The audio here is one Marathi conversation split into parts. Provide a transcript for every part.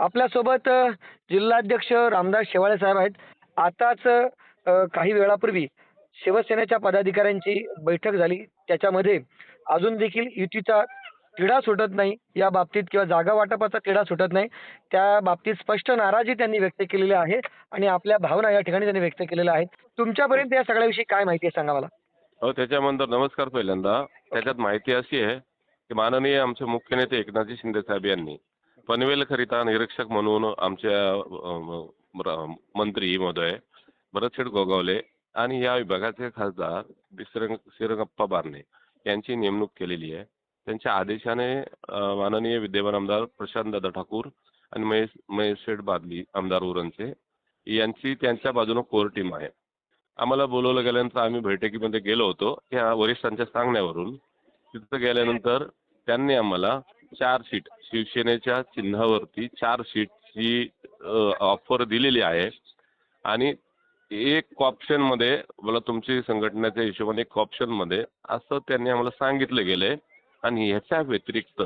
आपल्यासोबत जिल्हाध्यक्ष रामदास शेवाळे साहेब आहेत. आताच काही वेळापूर्वी शिवसेनेच्या पदाधिकाऱ्यांची बैठक झाली. त्याच्यामध्ये अजून देखील युतीचा तिढा सुटत नाही या बाबतीत किंवा जागा वाटपाचा तिढा सुटत नाही. त्या बाबतीत स्पष्ट नाराजी त्यांनी व्यक्त केलेली आहे आणि आपल्या भावना या ठिकाणी त्यांनी व्यक्त केलेल्या आहेत. तुमच्यापर्यंत या सगळ्याविषयी काय माहिती आहे सांगा मला? हो, त्याच्यानंतर नमस्कार. पहिल्यांदा त्याच्यात माहिती अशी आहे की माननीय आमचे मुख्य नेते एकनाथजी शिंदे साहेब यांनी पनवेलकरिता निरीक्षक म्हणून आमच्या मंत्री महोदय भरतशेठ गोगावले आणि या विभागाचे खासदार श्रीरंगप्पा बारणे यांची नेमणूक केलेली आहे. त्यांच्या आदेशाने माननीय विद्यमान आमदार प्रशांतदादा ठाकूर आणि महेश शेठ बादली आमदार उरणचे यांची त्यांच्या बाजूने कोर टीम आहे. आम्हाला बोलवलं गेल्यानंतर आम्ही बैठकीमध्ये गेलो होतो. या वरिष्ठांच्या सांगण्यावरून तिथं गेल्यानंतर त्यांनी आम्हाला 4 सीट शिवसेनेच्या चिन्हावरती 4 सीटची ऑफर दिलेली आहे आणि एक ऑप्शनमध्ये मला तुमची संघटनेच्या हिशोबाने एक ऑप्शनमध्ये असं त्यांनी आम्हाला सांगितलं गेलंय आणि ह्याच्या व्यतिरिक्त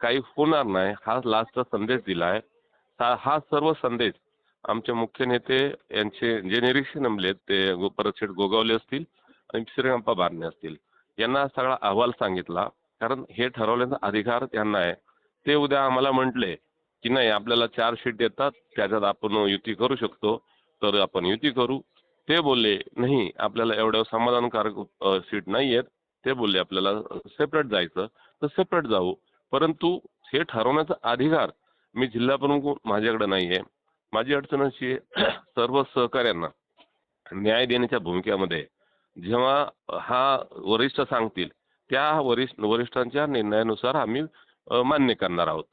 काही होणार नाही हा लास्टचा संदेश दिला आहे. हा सर्व संदेश आमचे मुख्य नेते यांचे जे निरीक्षक नेमलेत ते भरतशेठ गोगावले असतील आणि श्रीरंगप्पा बारणे असतील यांना सगळा अहवाल सांगितला. कारण हे ठरवण्याचा अधिकार त्यांना आहे. ते उद्या आम्हाला म्हटले की नाही आपल्याला 4 सीट देतात त्याच्यात आपण युती करू शकतो तर आपण युती करू. ते बोलले नाही आपल्याला एवढं समाधानकारक सीट नाही आहेत. ते बोलले आपल्याला सेपरेट जायचं तर सेपरेट जाऊ. परंतु हे ठरवण्याचा अधिकार मी जिल्हा प्रमुख माझ्याकडे नाही आहे. माझी अडचण अशी आहे सर्व सहकाऱ्यांना न्याय देण्याच्या भूमिकेमध्ये जेव्हा हा वरिष्ठ सांगतील त्या वरिष्ठांच्या निर्णयानुसार आम्ही मान्य करणार आहोत.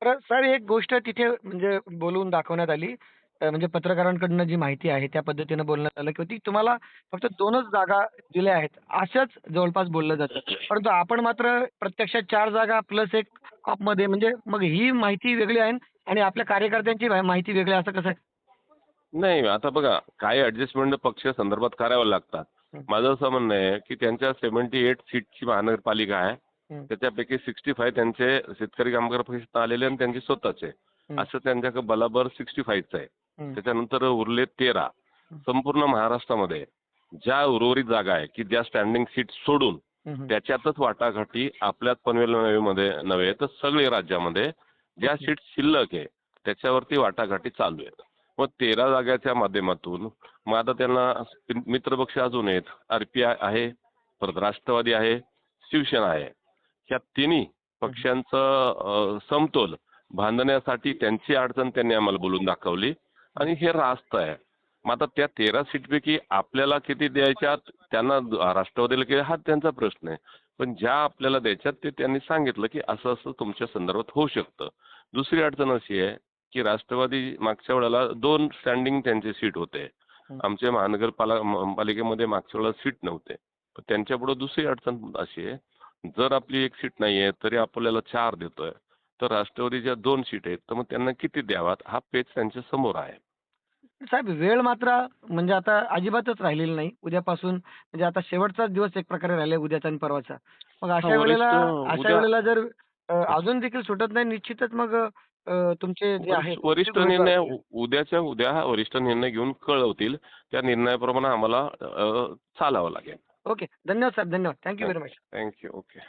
तर सर एक गोष्ट तिथे म्हणजे बोलवून दाखवण्यात आली. म्हणजे पत्रकारांकडनं जी माहिती आहे त्या पद्धतीनं बोलण्यात आलं की तुम्हाला फक्त 2च जागा दिल्या आहेत असंच जवळपास बोललं जातं. परंतु आपण मात्र प्रत्यक्षात 4 जागा प्लस एक ऑफमध्ये म्हणजे मग ही माहिती वेगळी आहे आणि आपल्या कार्यकर्त्यांची माहिती वेगळी आहे असं कसं आहे? नाही आता बघा काही ऍडजस्टमेंट पक्ष संदर्भात कराव्या लागतात. माझं असं म्हणणं आहे की त्यांच्या 78 सीटची महानगरपालिका आहे. त्याच्यापैकी 65 त्यांचे शेतकरी कामगार पक्षात आलेले आणि त्यांचे स्वतःचे असं त्यांच्याकडे बलाबर 65च आहे. त्याच्यानंतर उरले 13 संपूर्ण महाराष्ट्रामध्ये ज्या उर्वरित जागा आहे की ज्या स्टँडिंग सीट सोडून त्याच्यातच वाटाघाटी आपल्याच पनवेलमध्ये नव्हे तर सगळे राज्यामध्ये ज्या सीट शिल्लक आहे त्याच्यावरती वाटाघाटी चालू आहे. मग 13 जागाच्या माध्यमातून मग आता त्यांना मित्रपक्ष अजून आहेत. RPI आहे, परत राष्ट्रवादी आहे, शिवसेना आहे. ह्या तिन्ही पक्षांचं समतोल बांधण्यासाठी त्यांची अडचण त्यांनी आम्हाला बोलून दाखवली आणि हे रास्त आहे. मग आता त्या 13 सीटपैकी आपल्याला किती द्यायच्या त्यांना राष्ट्रवादीला किती हा त्यांचा प्रश्न आहे. पण ज्या आपल्याला द्यायच्यात ते त्यांनी सांगितलं की असं असं तुमच्या संदर्भात होऊ शकतं. दुसरी अडचण अशी आहे की राष्ट्रवादी मागच्या वेळेला 2 स्टँडिंग त्यांचे सीट होते. आमच्या महानगरपालिकेमध्ये मागच्या वेळेला सीट नव्हते. पण त्यांच्यापुढे दुसरी अडचण अशी आहे जर आपली एक सीट नाही आहे तरी आपल्याला 4 देतोय तर राष्ट्रवादीच्या 2 सीट आहेत तर मग त्यांना किती द्यावात हा पेच त्यांच्या समोर आहे. साहेब वेळ मात्र म्हणजे आता अजिबातच राहिलेली नाही. उद्यापासून म्हणजे आता शेवटचाच दिवस एक प्रकारे राहिलाय उद्याचा आणि परवाचा. मग हा वरिष्ठ अशा उद्या वेळेला जर अजून देखील सुटत नाही निश्चितच मग तुमचे जे आहे वरिष्ठ निर्णय उद्याच्या उद्या हा वरिष्ठ निर्णय घेऊन कळवतील. त्या निर्णयाप्रमाणे आम्हाला चालावं लागेल. ओके. धन्यवाद साहेब. धन्यवाद. Thank you very much. Thank you. Okay.